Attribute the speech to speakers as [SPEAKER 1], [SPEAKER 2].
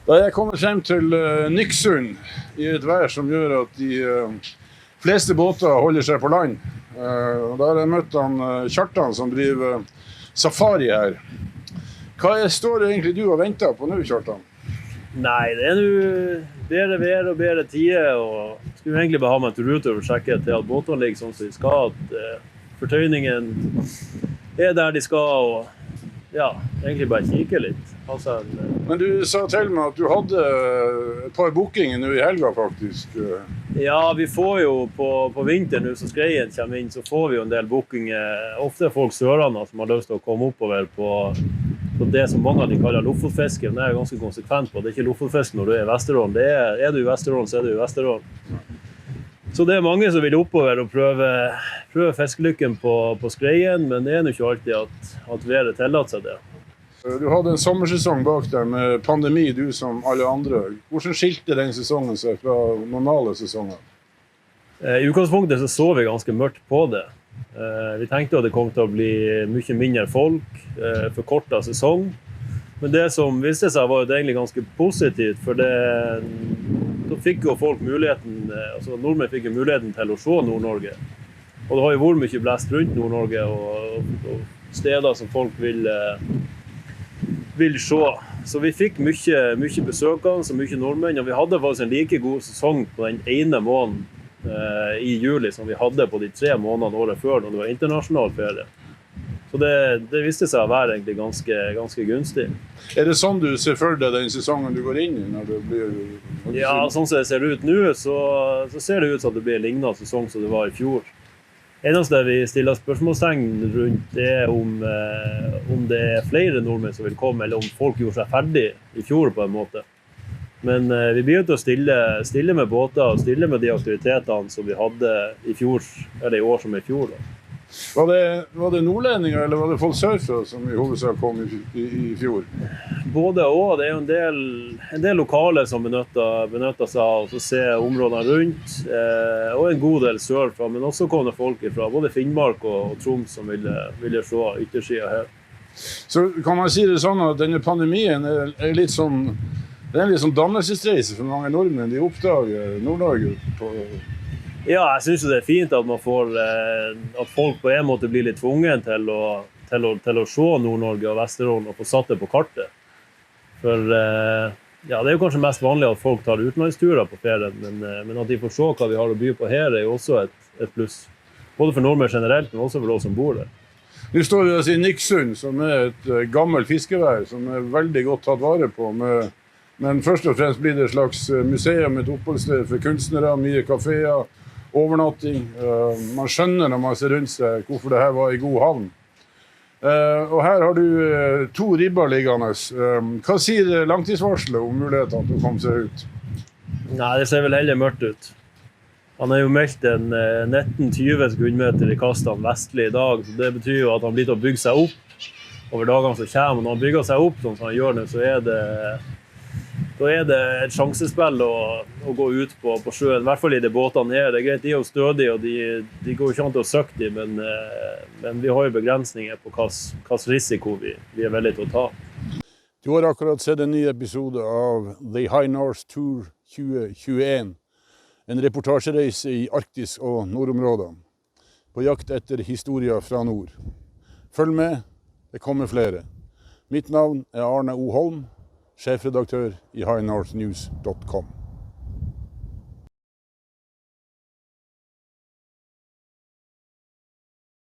[SPEAKER 1] Da jeg kommer frem til Nyksund i et vær som gjør at de fleste båter holder seg på land. Da har jeg møtt Kjartan som driver safari her. Hva står det egentlig du og venter på nå, Kjartan?
[SPEAKER 2] Nei, det jo bedre vær og bedre tider, og skulle egentlig bare ha meg en tur utover og sjekke til at båtene ligger sånn som de skal, at fortøyningen der de skal, og ja, egentlig bare kikke litt.
[SPEAKER 1] Men du sa til meg at du hadde et par bookinger nå i helga, faktisk.
[SPEAKER 2] Ja, vi får jo på vinteren nå, så skreien kommer inn, så får vi jo en del bookinger. Ofte er folk sørene som har lyst til å komme oppover på det som mange av de kaller Lofotfiske. Det ganske konsekvent på. Det ikke Lofotfisk når du i Vesterålen. Er du i Vesterålen, så du i Vesterålen. Så det mange som vil oppover og prøve fiskelykken på skreien, men det jo ikke alltid at været tillater seg det.
[SPEAKER 1] Du hadde en sommersesong bak der med pandemi, du som alle andre. Hvordan skilte den sesongen seg fra normale sesonger?
[SPEAKER 2] I utgangspunktet så vi ganske mørkt på det. Vi tenkte at det kom til å bli mye mindre folk, forkortet sesong. Men det som viste seg var jo egentlig ganske positivt, for da fikk jo folk muligheten, altså nordmenn fikk jo muligheten til å se Nord-Norge. Og det har jo vært mye blest rundt Nord-Norge, og steder som folk vil se. Så vi fikk mye besøkende, så mye nordmenn, og vi hadde faktisk en like god sesong på den ene måneden i juli som vi hadde på de 3 månedene året før når det var internasjonal ferie. Så det viste seg å være egentlig ganske gunstig.
[SPEAKER 1] Det sånn du ser for deg den sesongen du går inn i? Når det blir,
[SPEAKER 2] ja, sånn som det ser ut nå, så ser det ut som at det blir en lignende sesong som det var i fjor. Eneste vi stiller spørsmålstegn rundt om det flere nordmenn som vil komme, eller om folk gjorde seg ferdig i fjor på en måte. Men vi begynte å stille med båter og stille med de aktivitetene som vi hadde i fjor, eller i år som i fjor. Da.
[SPEAKER 1] Var det nordlendinger, eller var det folk sørfra som i hovedsak kom i fjor?
[SPEAKER 2] Både og. Det jo en del lokale som benytter seg av å se områdene rundt, og en god del sørfra, men også kom det folk fra både Finnmark og Troms som ville se yttersiden her.
[SPEAKER 1] Så kan man si det sånn at denne pandemien litt sånn, det en litt sånn dannelsesreise for mange nordmenn, de oppdager Nord-Norge på...
[SPEAKER 2] Ja, jeg synes det fint at at folk på en måte blir litt tvunget til å se Nord-Norge og Vesterålen og få satt det på kartet. For ja, det jo kanskje mest vanlig at folk tar utenlandsturer på ferien, men at de får se hva vi har å by på her jo også et pluss. Både for nordmenn generelt, men også for oss som bor der.
[SPEAKER 1] Nå står vi i Nyksund, som et gammelt fiskevær, som veldig godt tatt vare på men først og fremst blir det et slags museum, et oppholdssted for kunstnere, mye kaféer, overnatting. Man skjønner når man ser rundt seg hvorfor det her var i god havn. Og her har du 2 ribber liggende. Hva sier langtidsvarselet om mulighetene til å komme seg ut?
[SPEAKER 2] Nei, det ser vel heller mørkt ut. Han jo meldt en 19-20 sekundmeter i kastene vestlig i dag, så det betyr jo at han blir til å bygge seg opp over dagene som kommer. Og når han bygger seg opp sånn som han gjør nå, så det et sjansespill å gå ut på sjøen, i hvert fall i de båtene her. Det greit, de jo stødige, og de går ikke an til å søke dem, men vi har jo begrensninger på hvilken risiko vi villige til å ta.
[SPEAKER 1] Du har akkurat sett en ny episode av The High North Tour 2021, en reportasjereise i Arktis og nordområdene, på jakt etter historier fra nord. Følg med, det kommer flere. Mitt navn Arne O. Holm, sjefredaktør i highnorthnews.com.